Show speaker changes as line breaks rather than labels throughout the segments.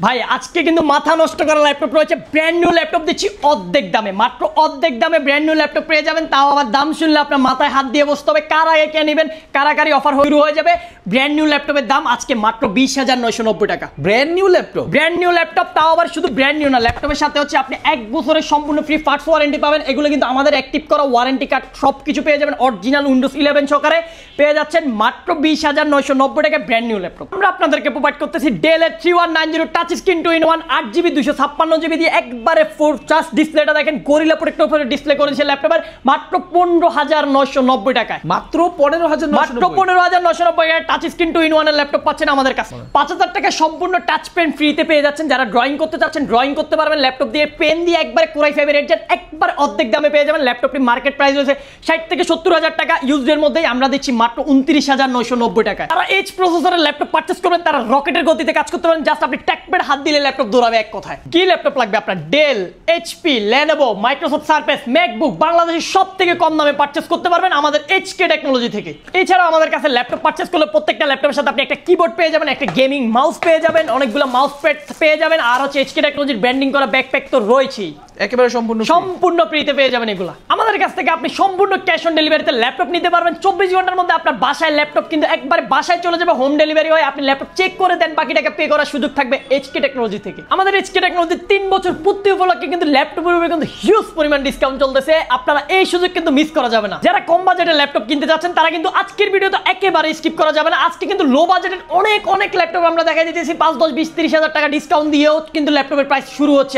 ভাই আজকে কিন্তু মাথা নষ্ট করা ল্যাপটপ রয়েছে, ব্র্যান্ড নিউ ল্যাপটপ দিচ্ছি অর্ধেক দামে, মাত্র অর্ধেক দামে ব্র্যান্ড নিউ ল্যাপটপ পেয়ে যাবেন। তাও আবার দাম শুনলে আপনার মাথায় হাত দিয়ে বসতে হবে, কার আগে কে নেবেন, কারাকারি অফার শুরু হয়ে যাবে। ব্র্যান্ড নিউ ল্যাপটপের দাম আজকে মাত্র 20,990 টাকা।
ব্র্যান্ড নিউ ল্যাপটপ,
তাও আবার শুধু ব্র্যান্ড নিউ না, ল্যাপটপের সাথে হচ্ছে আপনি 1 বছরের সম্পূর্ণ ফ্রি পার্টস ওয়ারেন্টি পাবেন। এগুলো কিন্তু আমাদের অ্যাক্টিভ করা ওয়ারেন্টি কার্ড সবকিছু পেয়ে যাবেন, অরিজিনাল উইন্ডোজ 11 সহকারে পেয়ে যাচ্ছেন মাত্র 20,990 টাকা ব্র্যান্ড নিউ ল্যাপটপ। আমরা আপনাদেরকে প্রোভাইড করতেছি ডেল এর 3190 touch screen 2-in-1 8GB 256GB দিয়ে একবারে 4 ডিসপ্লেটা দেখেন গরিলা প্রোটেক্টর উপরে ডিসপ্লে করেছে ল্যাপটপের মাত্র 15,990 টাকায়।
মাত্র
15,990 টাচ স্ক্রিন 2-in-1 এর ল্যাপটপ পাচ্ছেন আমাদের কাছে। 5,000 টাকা সম্পূর্ণ টাচ পেন ফ্রিতে পেয়ে যাচ্ছেন। যারা ড্রয়িং করতে চাচ্ছেন ড্রয়িং করতে পারবেন ল্যাপটপ দিয়ে, পেন দিয়ে একবারে কোরাই 5 এর রেড একবার অর্ধেক দামে পেয়ে যাবেন। ল্যাপটপটি মার্কেট প্রাইস রয়েছে 60 থেকে 70,000 টাকা, ইউজড মধ্যেই আমরা দিচ্ছি মাত্র 29,990 টাকায়। যারা এইচ প্রসেসরের ল্যাপটপ পারচেজ করবেন তারা রকেটের গতিতে কাজ করতে পারেন, জাস্ট আপনি ট্যাকপ্যাড হাত দিলে ল্যাপটপ দৌড়াবে এক কথায়। কি ল্যাপটপ লাগবে আপনার? Dell, HP, Lenovo, Microsoft Surface, MacBook বাংলাদেশের সব থেকে কম দামে পারচেজ করতে পারবেন আমাদের এইচকে টেকনোলজি থেকে। এছাড়াও আমাদের কাছে ল্যাপটপ পারচেজ করলে প্রত্যেকটা ল্যাপটপের সাথে আপনি একটা কিবোর্ড পেয়ে যাবেন, একটা গেমিং মাউস পেয়ে যাবেন, অনেকগুলো মাউস প্যাড পেয়ে যাবেন, আর হচ্ছে এইচকে টেকনোলজির ব্র্যান্ডিং করা ব্যাকপ্যাক তো রয়েছেই,
একেবারে
সম্পূর্ণ ফ্রিতে পেয়ে যাবেন এগুলা। আমাদের কাছ থেকে আপনি সম্পূর্ণ ক্যাশ অন ডেলিভারিতে ল্যাপটপ নিতে পারবেন। 24 ঘন্টার মধ্যে আপনার বাসায় ল্যাপটপ কিন্তু একবারে বাসায় চলে যাবে, হোম ডেলিভারি হয়, আপনি ল্যাপটপ চেক করে দেন, বাকি টাকা পে করার সুযোগ থাকবে এইচকে টেকনোলজি থেকে। আমাদের এইচকে টেকনোলজি 3 বছর পূর্তি উপলক্ষে কিন্তু ল্যাপটপের উপরে কিন্তু হিউজ পরিমাণ ডিসকাউন্ট চলতেছে, আপনারা এই সুযোগ কিন্তু মিস করা যাবে না। যারা কম বাজেটের ল্যাপটপ কিনতে যাচ্ছেন তারা কিন্তু আজকের ভিডিওতে একেবারে স্কিপ করা যাবে না। আজকে কিন্তু লো বাজেটের অনেক ল্যাপটপ আমরা দেখাই দিতেছি 5, 10, 20, 30,000 টাকা ডিসকাউন্ট দিয়েও কিন্তু ল্যাপটপের প্রাইস শুরু হচ্ছে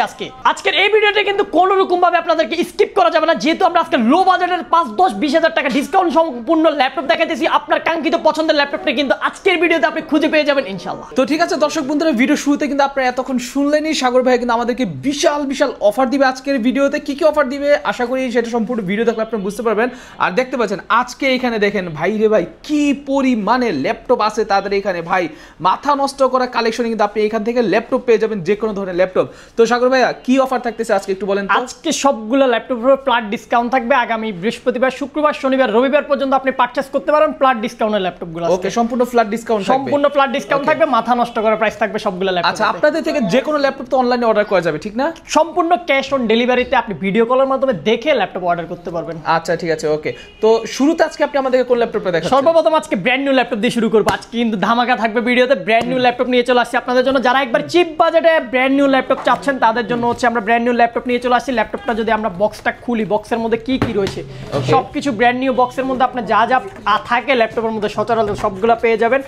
আজকের এই ভিডিওতে কিন্তু কোনো রকম ভাবে আপনাদেরকে স্কিপ করা যাবে না, যেহেতু আমরা আজকে লো বাজেটের 5, 10, 20,000 টাকা ডিসকাউন্ট সম্পূর্ণ ল্যাপটপ দেখাইতেছি। আপনার কাঙ্ক্ষিত পছন্দের ল্যাপটপটা কিন্তু আজকের ভিডিওতে আপনি খুঁজে পেয়ে যাবেন ইনশাআল্লাহ।
তো ঠিক আছে দর্শক বন্ধুরা, ভিডিও শুরুতে কিন্তু আপনারা এতক্ষণ শুনলেনই সাগর ভাই কিন্তু আমাদেরকে বিশাল অফার দিবে আজকের ভিডিওতে। কি অফার দিবে আশা করি সেটা সম্পূর্ণ ভিডিও দেখলে আপনারা বুঝতে পারবেন। আর দেখতে পাচ্ছেন আজকে এখানে দেখেন ভাই রে ভাই কি পরিমাণে ল্যাপটপ আছে তাদের এখানে, ভাই মাথা নষ্ট করা কালেকশন কিন্তু আপনি এখান থেকে ল্যাপটপ পেয়ে যাবেন, যে কোনো ধরনের ল্যাপটপ। তো সাগর ভাইয়া কি অফার থাকতেছে আজকে একটু বলেন।
আজকে সবগুলো ল্যাপটপের উপর প্লাট ডিসকাউন্ট থাকবে, আগামী বৃহস্পতিবার, শুক্রবার, শনিবার, রবিবার পর্যন্ত আপনি পারচেজ করতে পারেন প্লাট ডিসকাউন্টের ল্যাপটপগুলো।
ওকে, সম্পূর্ণ ফ্ল্যাট ডিসকাউন্ট থাকবে,
সম্পূর্ণ ফ্ল্যাট ডিসকাউন্ট থাকবে, মাথা নষ্ট করা প্রাইস থাকবে সবগুলো ল্যাপটপ।
আচ্ছা, আপনাদের থেকে যে কোনো ল্যাপটপ তো অনলাইনে অর্ডার করা যাবে ঠিক না?
সম্পূর্ণ ক্যাশ অন ডেলিভারিতে আপনি ভিডিও কলের মাধ্যমে দেখে ল্যাপটপ অর্ডার করতে পারবেন।
আচ্ছা ঠিক আছে, ওকে। তো শুরুতে আজকে আপনি আমাদেরকে কোন ল্যাপটপটা দেখাচ্ছেন?
সর্বপ্রথম আজকে ব্র্যান্ড নিউ ল্যাপটপ দিয়ে শুরু করব। আজকে কিন্তু ধামাকা থাকবে ভিডিওতে, ব্র্যান্ড নিউ ল্যাপটপ নিয়ে চলে আসছি আপনাদের জন্য। যারা একবার চিপ বাজেটে ব্র্যান্ড নিউ ল্যাপটপ চাচ্ছেন তাদের জন্য হচ্ছে আমরা ব্র্যান্ড নিউ ল্যাপটপ নিয়ে চলে আসছি। ল্যাপটপটা যদি আমরা বক্সটা খুলি, বক্সের মধ্যে কি রয়েছে সবকিছু ব্র্যান্ড নিউ বক্সের মধ্যে আপনার যা থাকে ল্যাপটপের মধ্যে সচরাচর সবগুলো পেয়ে যাবেন।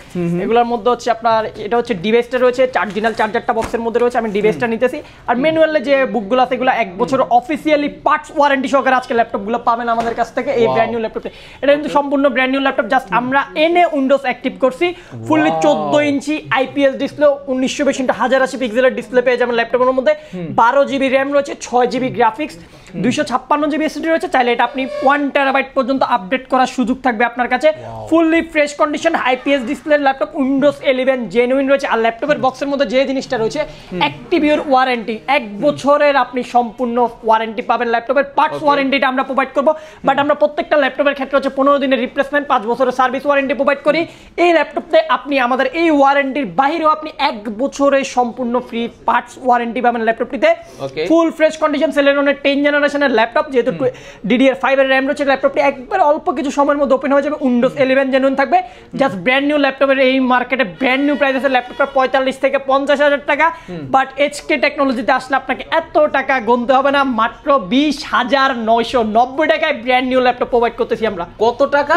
এগুলোর মধ্যে হচ্ছে আপনার এটা হচ্ছে ডিভাইসটা রয়েছে, অরিজিনাল চার্জারটা বক্সের মধ্যে রয়েছে, আমি ডিভাইসটা নিতেছি। আর ম্যানুয়ালে যে বুকগুলো আছে এগুলো 1 বছর অফিসিয়ালি পার্টস ওয়ারেন্টি সহকারে আজকে ল্যাপটপগুলো পাবেন আমাদের কাছ থেকে এই ব্র্যান্ড নিউ ল্যাপটপে। এটা কিন্তু সম্পূর্ণ ব্র্যান্ড নিউ ল্যাপটপ, জাস্ট আমরা এনে উইন্ডোজ অ্যাক্টিভ করছি। ফুললি 14 ইঞ্চি আইপিএস ডিসপ্লে, 1920x1080 পিক্সেলের ডিসপ্লে পেয়ে যাবেন ল্যাপটপের মধ্যে। 12GB র্যাম রয়েছে, 6GB গ্রাফিক্স, 256GB এসএসডি রয়েছে। চাইলে এটা আপনি 1 টেরাবাইট পর্যন্ত আপডেট করার সুযোগ থাকবে আপনার কাছে। ফুললি ফ্রেশ কন্ডিশন আইপিএস ডিসপ্লের ল্যাপটপ, উইন্ডোজ 11 জেনুইন রয়েছে। আর ল্যাপটপের বক্সের মধ্যে যে জিনিসটা রয়েছে অ্যাক্টিভ ইউর ওয়ারেন্টি, 1 বছরের আপনি সম্পূর্ণ ওয়ারেন্টি পাবেন। ল্যাপটপের পার্টস ওয়ারেন্টিটা আমরা প্রোভাইড করব, বাট আমরা প্রত্যেকটা ল্যাপটপের ক্ষেত্রে হচ্ছে 15 দিনের রিপ্লেসমেন্ট, 5 বছরের সার্ভিস ওয়ারেন্টি প্রোভাইড করি। এই ল্যাপটপে আপনি আমাদের এই ওয়ারেন্টির বাইরেও আপনি 1 বছরের সম্পূর্ণ ফ্রি পার্টস ওয়ারেন্টি পাবেন ল্যাপটপটিতে। ফুল ফ্রেশ কন্ডিশন সেলেরনের 10 জেনারেশনের ল্যাপটপ, যেহেতু DDR5 এর র্যাম রয়েছে, ল্যাপটপটি একবার অল্প কিছু সময়ের মধ্যে ওপেন হয়ে যাবে। উইন্ডোজ 11 জেনুইন থাকবে। জাস্ট ব্র্যান্ড নিউ ল্যাপটপের এই মার্কেটে ব্র্যান্ড নিউ প্রাইস আছে ল্যাপটপটা 45 থেকে 50,000 টাকা, বাট এইচকে টেকনোলজিতে আসলে আপনাকে এত টাকা গুনতে হবে না, মাত্র 20,990 টাকায় ব্র্যান্ড নিউ ল্যাপটপ প্রোভাইড করতেছি আমরা।
কত টাকা?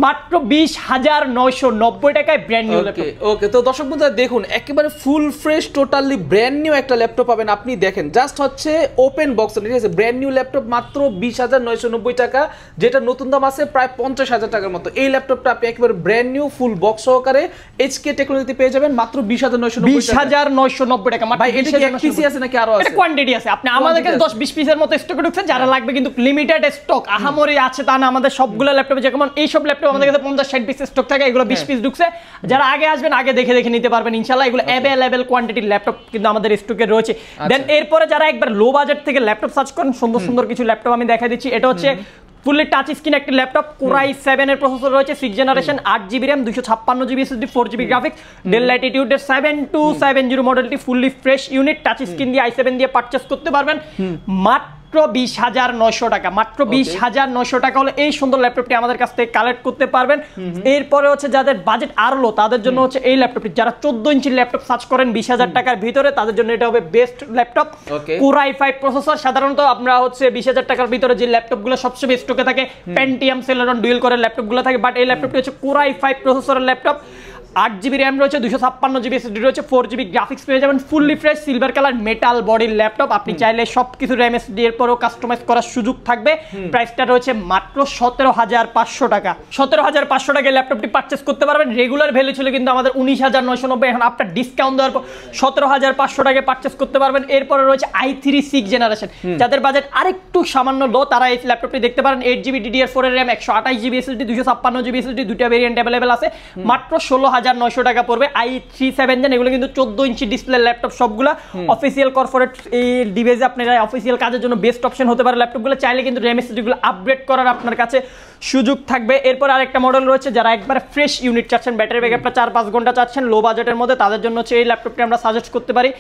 মাত্র 20,990 টাকায় ব্র্যান্ড নিউ ল্যাপটপ।
ওকে, তো দর্শক বন্ধুরা দেখুন একেবারে full fresh totally brand new একটা ল্যাপটপ পাবেন আপনি। দেখেন জাস্ট হচ্ছে ওপেন বক্স, ঠিক আছে, ব্র্যান্ড নিউ ল্যাপটপ মাত্র 20,990 টাকা, যেটা নতুন দাম আছে প্রায় 50,000 টাকার মতো। এই ল্যাপটপটা আপনি একেবারে ব্র্যান্ড নিউ ফুল বক্স সহকারে এইচকে টেকনোলজিতে পেয়ে যাবেন মাত্র
20,990 টাকা।
ভাই এটা কি এক পিসি আছে নাকি আরো আছে?
এটা কোয়ান্টিটি আছে, আপনি আমাদের কাছে 10-20 পিসের মতো স্টক ঢুকছে, যারা লাগবে কিন্তু লিমিটেড স্টক, আহামরি আছে তা না। আমাদের সবগুলো ল্যাপটপে যেমন এই সব ল্যাপটপ আমাদের কাছে 50-60 পিস স্টক থাকে, এগুলো 20 পিস ঢুকছে। যারা আগে আসবেন আগে দেখে নিতে পারবেন ইনশাআল্লাহ। এগুলো অ্যাভেলেবল কোয়ান্টিটির ল্যাপটপ কিন্তু আমাদের স্টকে রয়েছে। দেন এরপরে যারা একবার লো বাজেট থেকে ল্যাপটপ সার্চ করেন, সুন্দর কিছু ল্যাপটপ আমি দেখাই দিচ্ছি। এটা হচ্ছে ফুললি টাচ স্ক্রিন একটি ল্যাপটপ, কোরাই 7 এর প্রসেসর রয়েছে, 6 generation, 8GB RAM, 256GB SSD, 4GB graphics, Dell ল্যাটিটিউডের 7270 মডেলটি fully fresh unit, touch screen দিয়ে i7 দিয়ে পারচেজ করতে পারবেন মাত্র 20,900 টাকা। মাত্র 20,900 টাকা হলে এই সুন্দর ল্যাপটপটি আমাদের কাছ থেকে কালেক্ট করতে পারবেন। এরপরে হচ্ছে যাদের বাজেট আরো লো তাদের জন্য হচ্ছে এই ল্যাপটপটি, যারা 14 ইঞ্চির ল্যাপটপ সার্চ করেন 20,000 টাকার ভিতরে, তাদের জন্য এটা হবে বেস্ট ল্যাপটপ। কোরাই 5 প্রসেসর, সাধারণত আমরা হচ্ছে 20,000 টাকার ভিতরে যে ল্যাপটপগুলো সবসময় স্টকে থাকে পেন্টিয়াম সেলেরন ডুয়েল কোরের ল্যাপটপগুলো থাকে, বাট এই ল্যাপটপটি হচ্ছে কোরাই 5 প্রসেসরের ল্যাপটপ, 8GB RAM রয়েছে, 256GB SSD রয়েছে, 4GB গ্রাফিক্স পেয়ে যাবেন, fully fresh silver colour metal বডির ল্যাপটপ। আপনি চাইলে সবকিছু RAM SSD এর পরেও কাস্টমাইজ করার সুযোগ থাকবে। প্রাইসটা রয়েছে মাত্র 17,500 টাকা। 17,500 টাকায় ল্যাপটপটি পারচেজ করতে পারবেন। রেগুলার ভ্যালু ছিল কিন্তু আমাদের 19,990, এখন আপনার ডিসকাউন্ট দেওয়ার পর 17,500 টাকায় পারচেজ করতে পারবেন। এরপরে রয়েছে i3 6 জেনারেশন, যাদের বাজেট আরেকটু সামান্য লো তারা এই ল্যাপটপটি দেখতে পারেন। 8GB DDR4 এর RAM, 128GB SSD, 256GB SSD, দুইটা ভেরিয়েন্ট অ্যাভেলেবেল আছে, মাত্র 16,900 টাকা পড়বে। i3 7 জেন, এগুলো কিন্তু 14 ইঞ্চি ডিসপ্লে ল্যাপটপ, সবগুলা অফিসিয়াল কর্পোরেট এই ডিভাইসে আপনারা অফিসিয়াল কাজের জন্য বেস্ট অপশন হতে পারে ল্যাপটপগুলো। চাইলে কিন্তু RAM SSD গুলো আপগ্রেড করার আপনার কাছে সুযোগ থাকবে। এরপর আরেকটা মডেল রয়েছে, যারা একবারে ফ্রেশ ইউনিট চাচ্ছেন, ব্যাটারি ব্যাকআপটা 4-5 ঘন্টা চাচ্ছেন লো বাজেটের মধ্যে, তাদের জন্য হচ্ছে এই ল্যাপটপটি আমরা সাজেস্ট করতে পারি।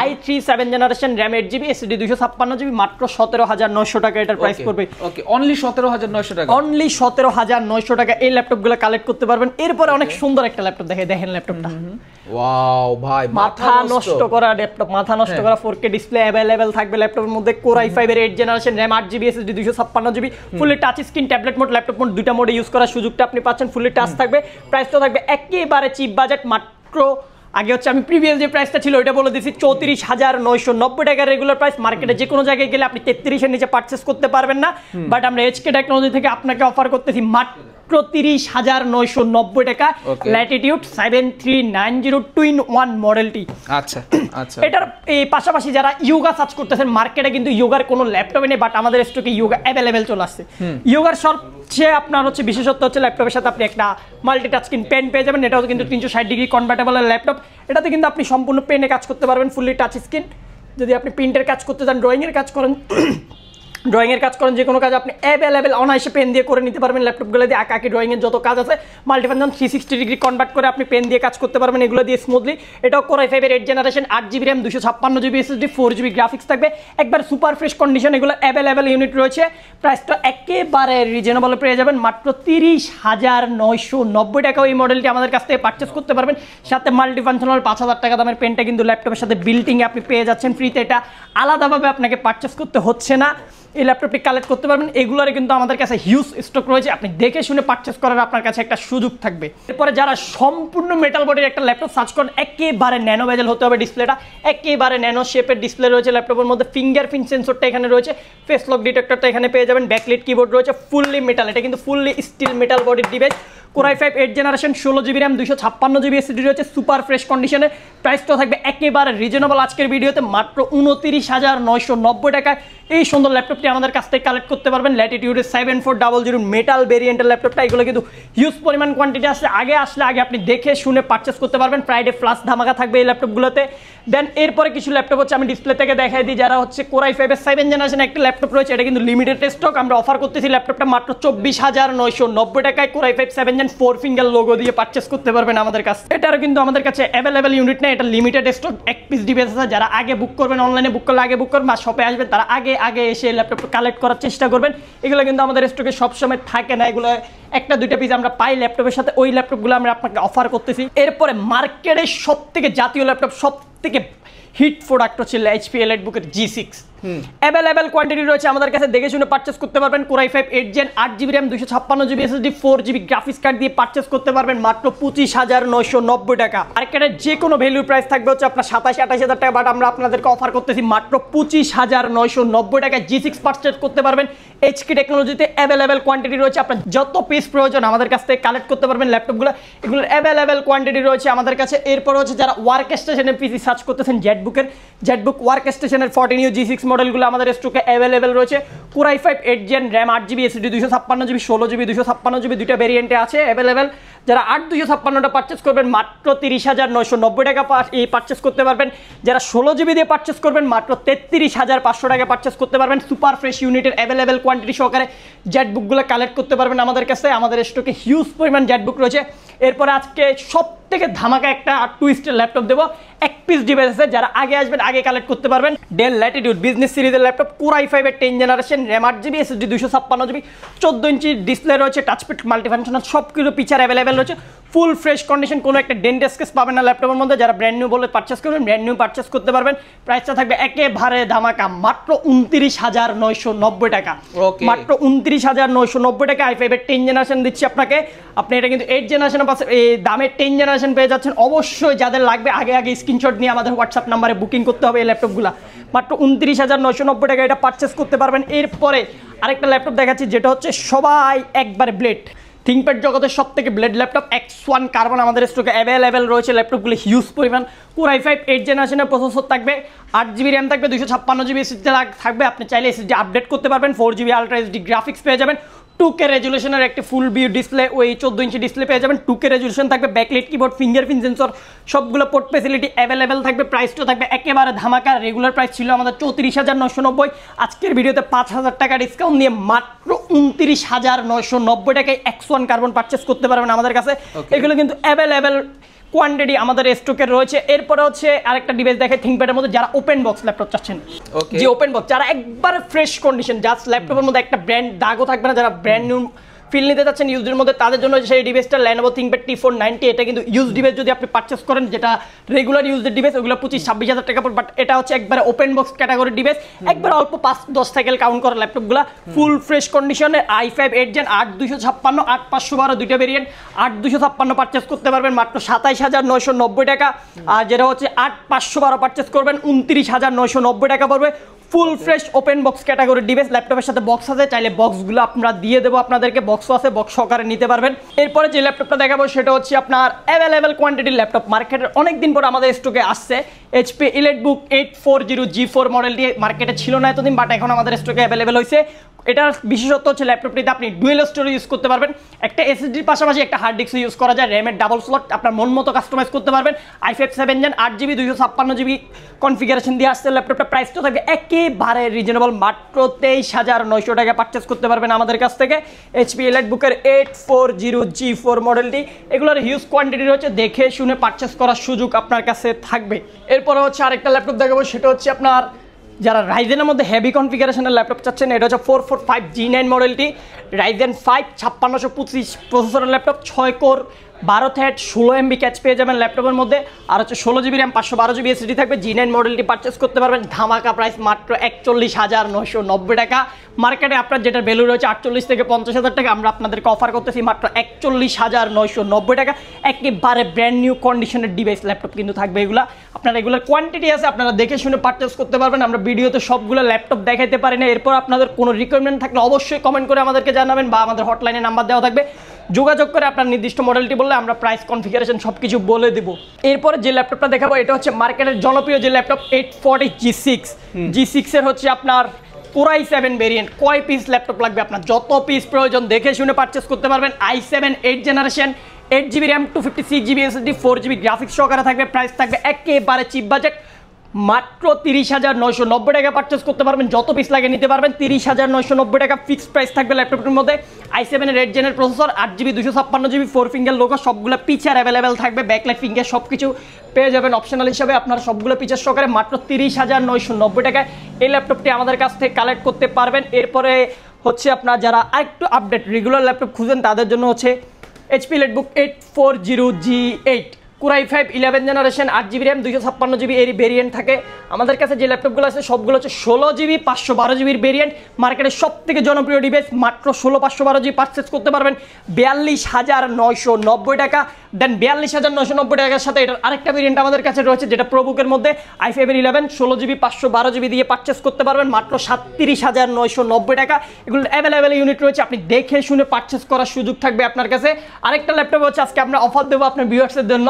i3 7 generation, RAM 8GB, SSD 256GB, মাত্র 17,900 টাকা এটার প্রাইস পড়বে।
ওকে, অনলি 17,900 টাকা,
অনলি 17,900 টাকা এই ল্যাপটপগুলো কালেক্ট করতে পারবেন। এরপর অনেক সুন্দর একটা ল্যাপটপ দেখেন ল্যাপটপটা,
ওয়াও ভাই,
মাথা নষ্ট করা ল্যাপটপ, মাথা নষ্ট করা 4K ডিসপ্লে অ্যাভেলেবেল থাকবে ল্যাপটপের মধ্যে। কোরাই 5 এর 8 generation, RAM 8GB, SSD 256GB, fully touch screen, tablet mode, laptop mode, দুইটা মোডে ইউজ করার সুযোগটা আপনি পাচ্ছেন। ফুললি টাচ থাকবে, প্রাইসটা থাকবে একেবারে চিপ বাজেট, মাত্র আগে হচ্ছে আমি প্রিভিয়াস যে প্রাইসটা ছিল ওইটা বলে দিচ্ছি 34,990 টাকা রেগুলার প্রাইস। মার্কেটে যে কোনো জায়গায় গেলে আপনি 33 এর নিচে পারচেজ করতে পারবেন না, বাট আমরা HK টেকনোলজি থেকে আপনাকে অফার করতেছি মাত্র 30,990 টাকা। ল্যাটিটিউড 7390 2-in-1 মডেলটি।
আচ্ছা আচ্ছা,
এটার এই পাশাপাশি যারা ইয়োগা সার্চ করতেছেন, মার্কেটে কিন্তু ইয়োগার কোনো ল্যাপটপে নেই, বাট আমাদের স্টকে ইয়োগা অ্যাভেলেবেল চলে আসছে। ইয়োগার সবচেয়ে আপনার হচ্ছে বিশেষত্ব হচ্ছে ল্যাপটপের সাথে আপনি একটা মাল্টি টাচ স্ক্রিন পেন পেয়ে যাবেন। এটাও কিন্তু 360 ডিগ্রি কনভার্টেবল ল্যাপটপ, এটাতে কিন্তু আপনি সম্পূর্ণ পেনে কাজ করতে পারবেন, ফুললি টাচ স্ক্রিন। যদি আপনি প্রিন্টের কাজ করতে চান, ড্রয়িংয়ের কাজ করেন, যে কোনো কাজ আপনি অ্যাভেলেবেল অনায়াসে পেন দিয়ে করে নিতে পারবেন। ল্যাপটপগুলো দিয়ে আঁকাকি ড্রয়িংয়ের যত কাজ আছে মাল্টিফাংশন 360 ডিগ্রি কনভার্ট করে আপনি পেন দিয়ে কাজ করতে পারবেন এগুলো দিয়ে স্মুথলি। এটাও কোরাই 5 এর 8 generation, 8GB RAM, 256GB SSD, 4GB graphics থাকবে, একবার সুপার ফ্রেশ কন্ডিশন, এগুলো অ্যাভেলেবেল ইউনিট রয়েছে। প্রাইসটা একেবারে রিজনেবল পেয়ে যাবেন, মাত্র 30,990 টাকা এই মডেলটি আমাদের কাছ থেকে পারচেস করতে পারবেন। সাথে মাল্টিফাংশনাল 5,000 টাকা দামের পেনটা কিন্তু ল্যাপটপের সাথে বিল্টিংয়ে আপনি পেয়ে যাচ্ছেন ফ্রিতে, এটা আলাদাভাবে আপনাকে পারচেস করতে হচ্ছে না। এই ল্যাপটপটি কালেক্ট করতে পারবেন, এগুলোর কিন্তু আমাদের কাছে হিউজ স্টক রয়েছে, আপনি দেখে শুনে পারচেস করার আপনার কাছে একটা সুযোগ থাকবে। এরপরে যারা সম্পূর্ণ মেটাল বডির একটা ল্যাপটপ সার্চ করেন, একেবারে ন্যানো বেজেল হতে হবে ডিসপ্লেটা, একেবারে ন্যানো শেপের ডিসপ্লে রয়েছে ল্যাপটপের মধ্যে, ফিঙ্গারপ্রিন্ট সেন্সরটা এখানে রয়েছে, ফেস লক ডিটেক্টরটা এখানে পেয়ে যাবেন, ব্যাকলিট কিবোর্ড রয়েছে, ফুললি মেটাল, এটা কিন্তু ফুললি স্টিল মেটাল বডির device. Core i 5 8 generation, 16GB RAM, 256GB SSD রয়েছে, সুপার ফ্রেশ কন্ডিশনে। প্রাইসটা থাকবে একেবারে রিজনেবল আজকের ভিডিওতে, মাত্র 29,990 টাকায় এই সুন্দর ল্যাপটপটি আমাদের কাছ থেকে কালেক্ট করতে পারবেন। ল্যাটিটিউডের 7400 মেটাল ভেরিয়েন্টের ল্যাপটপটা, এগুলো কিন্তু হিউজ পরিমাণ কোয়ান্টিটি আসলে আগে আপনি দেখে শুনে পারচেস করতে পারবেন। ফ্রাইডে ফ্লাশ ধামাকা থাকবে এই ল্যাপটপগুলোতে। দেন এরপরে কিছু ল্যাপটপ হচ্ছে আমি ডিসপ্লে থেকে দেখাই দিই, যারা হচ্ছে কোরাই 5 এর 7 জেনারেশন একটা ল্যাপটপ রয়েছে, এটা কিন্তু লিমিটেড স্টক, আমরা অফার করতেছি ল্যাপটপটা মাত্র 24,990 টাকায়। কোরাই 5 7 জেন 4 ফিঙ্গার লোগো দিয়ে পারচেস করতে পারবেন আমাদের কাছে। এটারও কিন্তু আমাদের কাছে অ্যাভেলেবেল ইউনিট নেই, এটা লিমিটেড স্টক, এক পিস ডিভাইস আছে। যারা আগে বুক করবেন, অনলাইনে বুক করলে আগে বুক করবেন, বা শপে আসবেন, তারা আগে এসে ল্যাপটপটা কালেক্ট করার চেষ্টা করবেন। এগুলো কিন্তু আমাদের স্টকে সবসময় থাকে না, এগুলো একটা দুইটা পিস আমরা পাই ল্যাপটপের সাথে, ওই ল্যাপটপগুলো আমরা আপনাকে অফার করতেছি। এরপরে মার্কেটের সব থেকে জাতীয় ল্যাপটপ, সব থেকে হিট প্রোডাক্ট হচ্ছে HP EliteBook এর G6, অ্যাভেলেবেল কোয়ান্টিটি রয়েছে আমাদের কাছে, দেখে শুনে পারচেস করতে পারবেন। Core i 5 8 gen, 8GB RAM, 256GB SSD, 4GB graphics card দিয়ে পারচেস করতে পারবেন মাত্র 25,990 টাকা। মার্কেটের যে কোনো ভ্যালু প্রাইস থাকবে হচ্ছে আপনার 27-28,000 টাকা, বাট আমরা আপনাদেরকে অফার করতেছি মাত্র 25,990 টাকায় G6 পারচেস করতে পারবেন। HK টেকনোলজিতে অ্যাভেলেবেল কোয়ান্টিটি রয়েছে, আপনার যত পিস প্রয়োজন আমাদের কাছ থেকে কালেক্ট করতে পারবেন ল্যাপটপগুলো, এগুলোর অ্যাভেলেবেল কোয়ান্টিটি রয়েছে আমাদের কাছে। এরপর হচ্ছে যারা ওয়ার্ক স্টেশনের পিসি সার্চ করতেছেন, জেটবুক ওয়ার্ক স্টেশনের 14U G6 মডেলগুলো আমাদের স্টকে অ্যাভেলেবেল রয়েছে। Core i5 8 Gen RAM 8GB SSD 256GB 16GB 256GB দুইটা ভেরিয়েন্টে আছে অ্যাভেলেবেল। যারা 8 256টা পারচেস করবেন মাত্র 30,990 টাকা পারচেস করতে পারবেন। যারা 16GB দিয়ে পারচেস করবেন মাত্র 33,500 টাকা পারচেস করতে পারবেন। সুপার ফ্রেশ ইউনিটের অ্যাভেলেবেল কোয়ান্টিটি সহকারে জেটবুকগুলো কালেক্ট করতে পারবেন আমাদের কাছে। আমাদের স্টকে হিউজ পরিমাণ জেটবুক রয়েছে। এরপরে আজকে সব থেকে ধামাকা একটা টুইস্টের ল্যাপটপ দেবো, এক পিস ডিভাইস আছে, যারা আগে আসবেন আগে কালেক্ট করতে পারবেন। ডেল ল্যাটিটিউড বিজনেস সিরিজের ল্যাপটপ, Core i5 এর 10 generation, RAM 8GB SSD 256GB, 14 inch display রয়েছে, টাচপ্যাড মাল্টিফাংশনাল সব কিছু ফিচার অ্যাভেলেবেল রয়েছে। ফুল ফ্রেশ কন্ডিশন, কোনো একটা ডেন্ট স্কেচ পাবেন না ল্যাপটপের মধ্যে। যারা ব্র্যান্ড নিউ বলে পারচেস করবেন ব্র্যান্ড নিউ পারচেস করতে পারবেন। প্রাইসটা থাকবে একেবারে ধামাকা, মাত্র 29,990 টাকা। মাত্র 29,990 টাকা i5 এর 10 জেনারেশন দিচ্ছি আপনাকে। আপনি এটা কিন্তু 8 জেনারেশনের পাশে এই দামে 10 জেনারেশন পেয়ে যাচ্ছেন। অবশ্যই যাদের লাগবে আগে আগে স্ক্রিনশট নিয়ে আমাদের হোয়াটসঅ্যাপ নাম্বারে বুকিং করতে হবে এই ল্যাপটপগুলো। মাত্র 29,990 টাকা এটা পারচেস করতে পারবেন। এরপরে আরেকটা ল্যাপটপ দেখাচ্ছি যেটা হচ্ছে সবাই একবারে ব্লেড, থিংকপ্যাড জগতের সব থেকে ব্লেড ল্যাপটপ X1 কার্বন আমাদের স্টকে অ্যাভেলেবেল রয়েছে। ল্যাপটপগুলো হিউজ পরিমাণ। Core i5 8 জেনারেশনের প্রসেসর থাকবে, 8GB র্যাম থাকবে, 256GB SSD থাকবে। আপনি চাইলে SSD আপডেট করতে পারবেন। 4GB আলট্রা HD গ্রাফিক্স পেয়ে যাবেন। 2K রেজুলেশনের একটা ফুল ভিউ ডিসপ্লে, ওই 14 ইঞ্চি ডিসপ্লে পেয়ে যাবেন। 2K রেজুলেশন থাকবে, ব্যাকলাইট কিবোর্ড, ফিঙ্গারপ্রিন্ট সেন্সর সবগুলো পোর্ট ফ্যাসিলিটি অ্যাভেলেবেল থাকবে। প্রাইসটা থাকবে একেবারে ধামাকা। রেগুলার প্রাইস ছিল আমাদের 34,990, আজকের ভিডিওতে 5,000 টাকা ডিসকাউন্ট দিয়ে মাত্র 29,990 টাকায় X1 কার্বন পারচেস করতে পারবেন আমাদের কাছে। এগুলো কিন্তু অ্যাভেলেবেল কোয়ান্টিটি আমাদের স্টকে রয়েছে। এরপরে হচ্ছে আরেকটা ডিভাইস দেখে থিংকপ্যাডের মধ্যে, যারা ওপেন বক্স ল্যাপটপ চাচ্ছেন, যে ওপেন বক্স, যারা একবার ফ্রেশ কন্ডিশন, জাস্ট ল্যাপটপের মধ্যে একটা ব্র্যান্ড দাগও থাকবে না, যারা ব্র্যান্ড নিউ ফিল নিতে চাচ্ছেন ইউজের মধ্যে, তাদের জন্য সেই ডিভাইসটা Lenovo ThinkPad T490। এটা কিন্তু ইউজ ডিভাইস যদি আপনি পারচেস করেন, যেটা রেগুলার ইউজের ডিভাইস ওগুলো 25-26,000 টাকা পড়বে। বাট এটা হচ্ছে একবারে ওপেন বক্স ক্যাটাগরির ডিভাইস, একবার অল্প 5-10 সাইকেল কাউন্ট করা ল্যাপটপগুলো ফুল ফ্রেশ কন্ডিশনে। i5 8 Gen 8 256 8 512 দুইটা ভেরিয়েন্ট, 8 256 পারচেস করতে পারবেন মাত্র 27,990 টাকা। আর যেটা হচ্ছে 8 512 পারচেস করবেন 29,990 টাকা পড়বে। ফুল ফ্রেশ ওপেন বক্স ক্যাটাগরির ডিভাইস, ল্যাপটপের সাথে বক্স আছে, চাইলে বক্সগুলো আপনারা দিয়ে দেবো আপনাদেরকে, বক্সও আছে, বক্স সহকারে নিতে পারবেন। এরপরে যে ল্যাপটপটা দেখাবো সেটা হচ্ছে আপনার অ্যাভেলেবেল কোয়ান্টিটির ল্যাপটপ, মার্কেটের অনেক দিন পর আমাদের স্টকে আসছে। HP EliteBook 840 G4 মডেলটি মার্কেটে ছিল না এতদিন, বাট এখন আমাদের স্টকে অ্যাভেলেবেল হয়েছে। এটার বিশেষত্ব হচ্ছে ল্যাপটপটিতে আপনি ডুয়েল স্টোরেজ ইউজ করতে পারবেন, একটা SSDর পাশাপাশি একটা হার্ড ডিস্ক ইউজ করা যায়, র্যামের ডাবল স্লট আপনার মন মতো কাস্টমাইজ করতে পারবেন। i5 7 Gen 8GB 256GB configuration দিয়ে আসছে ল্যাপটপটা। প্রাইসটা থাকবে একেবারে রিজনেবল, মাত্র 23,900 টাকা পারচেস করতে পারবেন আমাদের কাছ থেকে। HP EliteBook 840 G4 মডেলটি, এগুলোর হিউজ কোয়ান্টিটি রয়েছে, দেখে শুনে পারচেস করার সুযোগ আপনার কাছে থাকবে। এরপরে হচ্ছে আরেকটা ল্যাপটপ দেখাবো, সেটা হচ্ছে আপনার যারা রাইজেনের মধ্যে হেভি কনফিগারেশনের ল্যাপটপ চাচ্ছেন, এটা হচ্ছে 445 G9 মডেলটি, Ryzen 5 5625 প্রসেসরের laptop, 6 core 12 thread 16 MB catch পেয়ে যাবেন ল্যাপটপের মধ্যে। আর হচ্ছে 16GB র্যাম 512GB SSD থাকবে। G9 মডেলটি পারচেস করতে পারবেন ধামাকা প্রাইস মাত্র 41,990 টাকা। মার্কেটে আপনার যেটা ভ্যালু রয়েছে 48 থেকে 50,000 টাকা, আমরা আপনাদেরকে অফার করতেছি মাত্র 41,990 টাকা। একেবারে ব্র্যান্ড নিউ কন্ডিশনের ডিভাইস ল্যাপটপ কিন্তু থাকবে এগুলা। আপনারা এগুলোর কোয়ান্টিটি আছে, আপনারা দেখে শুনে পারচেস করতে পারবেন। আমরা ভিডিওতে সবগুলো ল্যাপটপ দেখাইতে পারি না। এরপর আপনাদের কোনো রিকোয়ারমেন্ট থাকলে অবশ্যই কমেন্ট করে আমাদেরকে জানাবেন, বা আমাদের হটলাইনে নাম্বার দেওয়া থাকবে, যোগাযোগ করে আপনার নির্দিষ্ট মডেলটি বললে আমরা প্রাইস কনফিগারেশন সব কিছু বলে দেবো। এরপরে যে ল্যাপটপটা দেখাবো এটা হচ্ছে মার্কেটের জনপ্রিয় যে ল্যাপটপ 840 G6 এর হচ্ছে আপনার Core i7 ভেরিয়েন্ট। কয় পিস ল্যাপটপ লাগবে আপনার, যত পিস প্রয়োজন দেখে শুনে পারচেস করতে পারবেন। i7 8 generation, 8GB RAM 256GB SSD 4GB graphics সহকারে থাকবে। প্রাইস থাকবে একেবারে চিপ বাজেট, মাত্র 30,990 টাকা পারচেস করতে পারবেন। যত পিস লাগে নিতে পারবেন। 30,990 টাকা ফিক্সড প্রাইস থাকবে ল্যাপটপটির মধ্যে। i7 এর 8 জেনের processor, 8GB 256GB 4 finger logo, সবগুলো পিচার অ্যাভেলেবেল থাকবে, ব্যাকলাইট ফিঙ্গার সব কিছু পেয়ে যাবেন অপশনাল হিসাবে। আপনার সবগুলো পিচার সহকারে মাত্র 30,990 টাকায় এই ল্যাপটপটি আমাদের কাছ থেকে কালেক্ট করতে পারবেন। এরপরে হচ্ছে আপনার যারা আরেকটু আপডেট রেগুলার ল্যাপটপ খুঁজেন তাদের জন্য হচ্ছে HP EliteBook 840 G8, Core i5 11 generation, 8GB RAM 256GB এর ভেরিয়েন্ট থাকে। আমাদের কাছে যে ল্যাপটপগুলো আছে সবগুলো হচ্ছে 16GB 512GB ভেরিয়েন্ট। মার্কেটের সব থেকে জনপ্রিয় ডিভাইস, মাত্র 16 512GB পারচেস করতে পারবেন 42,990 টাকা। দেন 42,990 টাকার সাথে এটার আরেকটা ভেরিয়েন্ট আমাদের কাছে রয়েছে যেটা প্রোবুকের মধ্যে i5 11 16GB 512GB দিয়ে পারচেস করতে পারবেন মাত্র 37,990 টাকা। এগুলো অ্যাভেলেবেল ইউনিট রয়েছে, আপনি দেখে শুনে পারচেস করার সুযোগ থাকবে আপনার কাছে। আরেকটা ল্যাপটপ হচ্ছে আজকে আমরা অফার দেবো আপনার ভিউয়ার্সের জন্য,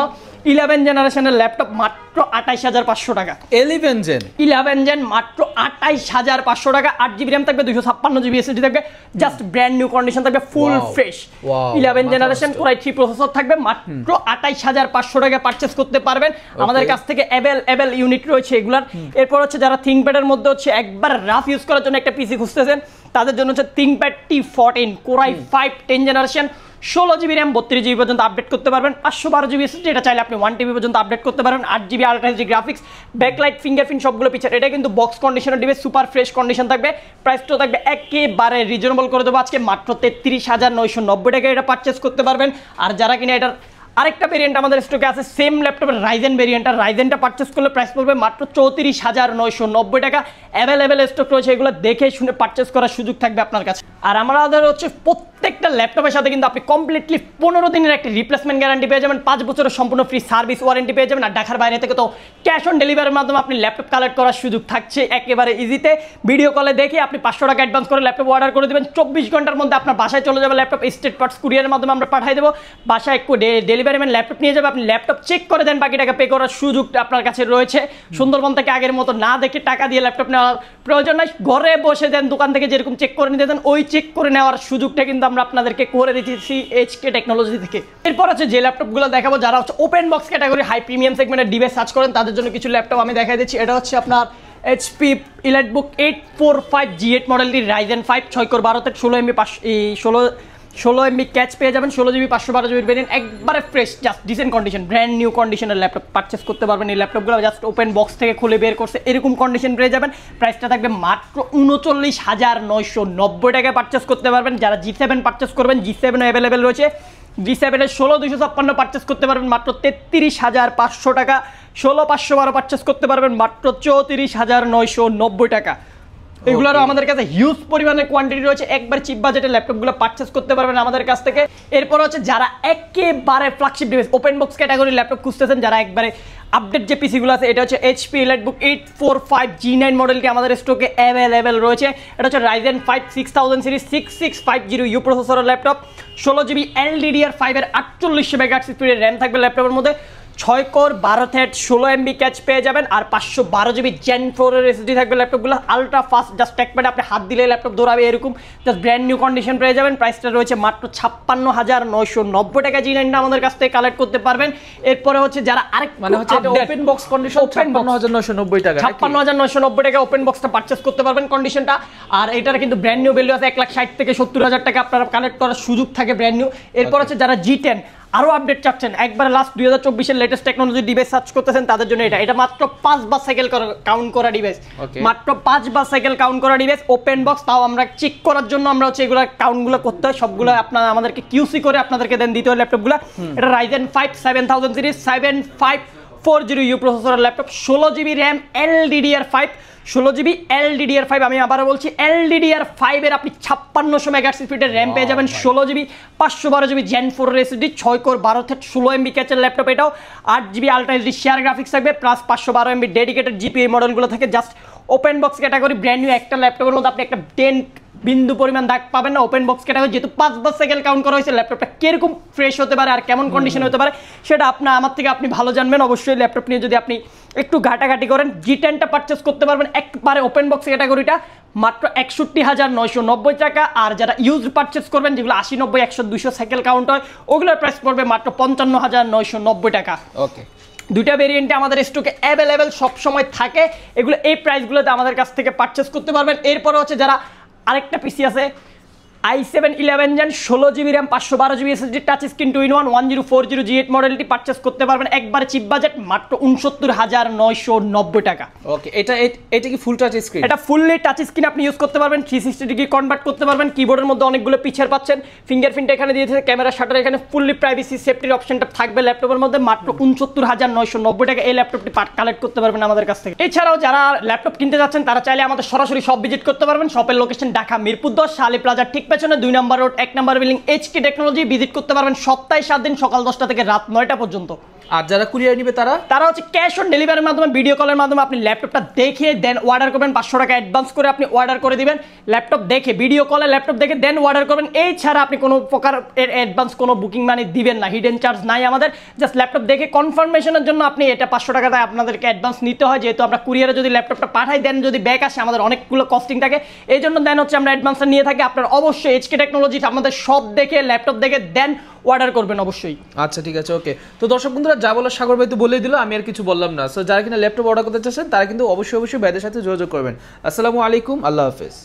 11 জেনারেশনের ল্যাপটপ মাত্র 28500 টাকা।
11
জেন মাত্র 28500 টাকা। 8GB RAM থাকবে, 256GB SSD থাকবে, জাস্ট ব্র্যান্ড নিউ কন্ডিশন থাকবে, full fresh. 11 generation Core i3 processor থাকবে, মাত্র 28500 টাকা পারচেজ করতে পারবেন। আমাদের কাছ থেকে অ্যাভেলেবল ইউনিট রয়েছে এগুলার। এরপর হচ্ছে যারা থিংকপ্যাডের মধ্যে হচ্ছে একবার রাফ ইউজ করার জন্য একটা পিসি খুঁজতেছেন, তাদের জন্য হচ্ছে ThinkPad T14 Core i5 10 generation, 16GB RAM 32GB পর্যন্ত আপডেট করতে পারবেন, 512GB SSD, এটা চাইলে আপনি 1TB পর্যন্ত আপডেট করতে পারবেন, 8GB ultra HD graphics, backlight, fingerprint সবগুলো পিকচার। এটা কিন্তু বক্স কন্ডিশনের ডিভাইস, সুপার ফ্রেশ কন্ডিশন থাকবে। প্রাইসটাও থাকবে একেবারে রিজনেবল করে দেবো আজকে মাত্র 33990 টাকা এটা পারচেস করতে পারবেন। আর যারা কিনা এটার আরেকটা ভেরিয়েন্ট আমাদের স্টকে আছে সেম ল্যাপটপের রাইজেন ভেরিয়েন্ট, আর রাইজেনটা পারচেস করলে প্রাইস পড়বে মাত্র 34990 টাকা। অ্যাভেলেবেল স্টক রয়েছে, এগুলো দেখে শুনে পারচেস করার সুযোগ থাকবে আপনার কাছে। আর আমাদের হচ্ছে প্রত্যেকটা ল্যাপটপের সাথে কিন্তু আপনি কমপ্লিটলি 15 দিনের একটা রিপ্লেসমেন্ট গ্যারান্টি পেয়ে যাবেন, 5 বছরের সম্পূর্ণ ফ্রি সার্ভিস ওয়ারেন্টি পেয়ে যাবেন। আর ঢাকার বাইরে থেকে তো ক্যাশ অন ডেলিভারির মাধ্যমে আপনি ল্যাপটপ কালেক্ট করার সুযোগ থাকছে একেবারে ইজিতে। ভিডিও কলে দেখে আপনি 500 টাকা অ্যাডভান্স করে ল্যাপটপ অর্ডার করে দেবেন, 24 ঘন্টার মধ্যে আপনার বাসায় চলে যাবে ল্যাপটপ। স্টেট পার্টস কুরিয়ারের মাধ্যমে আমরা পাঠিয়ে দেবো, বাসায় একটু ডেলিভারি ম্যান ল্যাপটপ নিয়ে যাবে, আপনি ল্যাপটপ চেক করে দেন, বাকি টাকা পে করার সুযোগটা আপনার কাছে রয়েছে। সুন্দরবন থেকে আগের মতো না দেখে টাকা দিয়ে ল্যাপটপ নেওয়ার প্রয়োজন নাই, ঘরে বসে দেন দোকান থেকে যেরকম চেক করে নিতে দেন, ওই চেক করে নেওয়ার সুযোগটা কিন্তু আমরা আপনাদেরকে করে দিচ্ছি এইচকে টেকনোলজি থেকে। এরপর হচ্ছে যে ল্যাপটপগুলো দেখাবো, যারা হচ্ছে open box category high premium সেগমেন্টের ডিভাইস সার্চ করেন তাদের জন্য কিছু ল্যাপটপ আমি দেখাই দিচ্ছি। এটা হচ্ছে আপনার HP EliteBook 845 G8 মডেলটি, রাইজেন 5 6 কোর 12 থেকে 16 MB 16 MB ক্যাচ পেয়ে যাবেন, 16GB 512GB ভেরিয়েন্ট, একবারে fresh, just dissent condition, brand new কন্ডিশনের ল্যাপটপ পারচেস করতে পারবেন। এই ল্যাপটপগুলো জাস্ট ওপেন বক্স থেকে খুলে বের করছে এরকম কন্ডিশন পেয়ে যাবেন। প্রাইসটা থাকবে মাত্র 39990 টাকায় পারচেস করতে পারবেন। যারা G7 পারচেস করবেন, G7 অ্যাভেলেবেল রয়েছে, G7 এর 16256 পারচেস করতে পারবেন মাত্র 33500 টাকা, 16512 পারচেস করতে পারবেন মাত্র 34990 টাকা। এগুলোরও আমাদের কাছে হিউজ পরিমাণের কোয়ান্টিটি রয়েছে, একবার চিপ বাজেটের ল্যাপটপগুলো পারচেস করতে পারবেন আমাদের কাছ থেকে। এরপর হচ্ছে যারা একেবারে ফ্ল্যাগশিপ ডিভাইস ওপেন বক্স ক্যাটাগরির ল্যাপটপ খুঁজতেছেন, যারা একবারে আপডেট যে পিসিগুলো আছে, এটা হচ্ছে HP EliteBook 845 G9 মডেলটি আমাদের স্টকে অ্যাভেলেবেল রয়েছে। এটা হচ্ছে Ryzen 5 6000 সিরিজ 6650U প্রসেসরের ল্যাপটপ, 16GB LDDR5 এর 4800 মেগাহার্টজ স্পিডের র্যাম থাকবে ল্যাপটপের মধ্যে, 6 কোর 12 থ্রেড 16 MB ক্যাচ পেয়ে যাবেন, আর 512GB Gen 4 এর SSD থাকবে ল্যাপটপগুলো, আলট্রা ফাস্ট, জাস্ট ট্র্যাকপ্যাডে আপনি হাত দিলে ল্যাপটপ দৌড়াবে এরকম, জাস্ট ব্র্যান্ড নিউ কন্ডিশন পেয়ে যাবেন। প্রাইসটা রয়েছে মাত্র 56990 টাকা। G9টা আমাদের কাছ থেকে কালেক্ট করতে পারবেন। এরপরে হচ্ছে যারা আরেক
মানে হচ্ছে এটা ওপেন বক্স কন্ডিশন 56990 টাকা,
56990 টাকা ওপেন বক্সটা পারচেজ করতে পারবেন কন্ডিশনটা। আর এটার কিন্তু ব্র্যান্ড নিউ ভ্যালু আছে 1,60,000 থেকে 70,000 টাকা আপনারা কালেক্ট করার সুযোগ থাকে ব্র্যান্ড নিউ। এরপর হচ্ছে যারা G10 আরো আপডেট চাচ্ছেন, একবার লাস্ট 2024 এর লেটেস্ট টেকনোলজি ডিভাইস সার্চ করতেছেন, তাদের জন্য এটা মাত্র 5 বার সাইকেল কাউন্ট করা ডিভাইস, মাত্র 5 বার সাইকেল কাউন্ট করা ডিভাইস, ওপেন বক্স, তাও আমরা চেক করার জন্য আমরা হচ্ছে এগুলো কাউন্টগুলো করতে হয়, সবগুলো আপনারা আমাদেরকে কিউসি করে আপনাদেরকে দেন দিতে হয় ল্যাপটপগুলো। এটা Ryzen 5 7000 সিরিজ 7540U প্রসেসরের laptop, 16GB RAM LDDR5, 16GB LDDR5, আমি আবারও বলছি LDDR5 এর আপনি 5600 মেগাহার্টজ স্পিডের র্যাম পেয়ে যাবেন, 16GB 512GB Gen 4 এর SSD, 6 কোর 12 থ্রেড 16 MB ক্যাচের ল্যাপটপ, এটাও 8GB ultra HD share graphics থাকবে, প্লাস 512 MB ডেডিকেটেড GPU মডেলগুলো থেকে। Just open box category brand new একটা ল্যাপটপের মধ্যে আপনি একটা বিন্দু পরিমাণ দাগ পাবেন না। ওপেন বক্স ক্যাটাগরি যেহেতু 5 বার সাইকেল কাউন্ট করা হয়েছে, ল্যাপটপটা কিরকম ফ্রেশ হতে পারে আর কেমন কন্ডিশন হতে পারে সেটা আমার থেকে আপনি ভালো জানবেন। অবশ্যই ল্যাপটপ নিয়ে যদি আপনি একটু ঘাটাঘাটি করেন, G10টা পারচেস করতে পারবেন একবারে ওপেন বক্স ক্যাটাগরিটা মাত্র 61990 টাকা। আর যারা ইউজ পারচেস করবেন, যেগুলো 80 90 100 200 সাইকেল কাউন্ট হয়, ওগুলোর প্রাইস পড়বে মাত্র 55990 টাকা। ওকে, দুইটা ভেরিয়েন্টে আমাদের স্টকে অ্যাভেলেবেল সব সময় থাকে, এগুলো এই প্রাইসগুলোতে আমাদের কাছ থেকে পারচেস করতে পারবেন। এরপরে হচ্ছে যারা আরেকটা পিসি আছে i7 11 Gen 16GB RAM 512GB SSD touch screen 2-in-1 1040 G8 মডেলটি পারচেস করতে পারবেন একবারে চিপ বাজেট মাত্র 69990 টাকা।
ওকে, এটা কি ফুল টাচ স্ক্রিন?
এটা ফুললি টাচ স্ক্রিন আপনি ইউজ করতে পারবেন, 360 ডিগ্রি কনভার্ট করতে পারবেন। কিবোর্ডের মধ্যে অনেকগুলো পিকচার পাচ্ছেন, ফিঙ্গারপ্রিন্ট এখানে দিয়েছে, ক্যামেরা শাটার এখানে, ফুললি প্রাইভেসি সেফটির অপশনটা থাকবে ল্যাপটপের মধ্যে, মাত্র 69990 টাকা এই ল্যাপটপটি কালেক্ট করতে পারবেন আমাদের কাছ থেকে। এছাড়াও যারা ল্যাপটপ কিনতে যাচ্ছেন তারা চাইলে আমাদের সরাসরি শপ ভিজিট করতে পারবেন। শপের লোকেশন ঢাকা মিরপুর 10 শালি প্লাজার ঠিক পেছনে 2 নম্বর রোড 1 নম্বর বিল্ডিং HK টেকনোলজি ভিজিট করতে পারবেন সপ্তাহে 7 দিন সকাল 10টা থেকে রাত 9টা পর্যন্ত।
আর যারা কুরিয়ার নিবে তারা
হচ্ছে ক্যাশ অন ডেলিভারির মাধ্যমে ভিডিও কলের মাধ্যমে আপনি ল্যাপটপটা দেখে দেন অর্ডার করবেন, 500 টাকা অ্যাডভান্স করে আপনি অর্ডার করে দিবেন। ল্যাপটপ দেখে ভিডিও কলে ল্যাপটপ দেখে দেন অর্ডার করবেন। এই ছাড়া আপনি কোনো প্রকার অ্যাডভান্স কোনো বুকিং মানি দিবেন না, হিডেন চার্জ নাই আমাদের। জাস্ট ল্যাপটপ দেখে কনফার্মেশনের জন্য আপনি এটা 500 টাকাটা আপনাদেরকে অ্যাডভান্স নিতে হয়, যেহেতু আমরা কুরিয়ারে যদি ল্যাপটপটা পাঠাই দেন যদি ব্যাক আসে আমাদের অনেকগুলো কস্টিং থাকে, এই জন্য দেন হচ্ছে আমরা অ্যাডভান্সটা নিয়ে থাকি। আপনার অবশ্যই HK টেকনোলজি আমাদের সব দেখে ল্যাপটপ দেখে দেন অর্ডার করবেন অবশ্যই।
আচ্ছা ঠিক আছে, ওকে। তো দর্শক বন্ধুরা যা বলার সাগর ভাই তো বলেই দিল, আমি আর কিছু বললাম না। সো যারা কিনা ল্যাপটপ অর্ডার করতে চাচ্ছেন তারা কিন্তু অবশ্যই ভাইদের সাথে যোগাযোগ করবেন। আসসালামু আলাইকুম, আল্লাহ হাফেজ।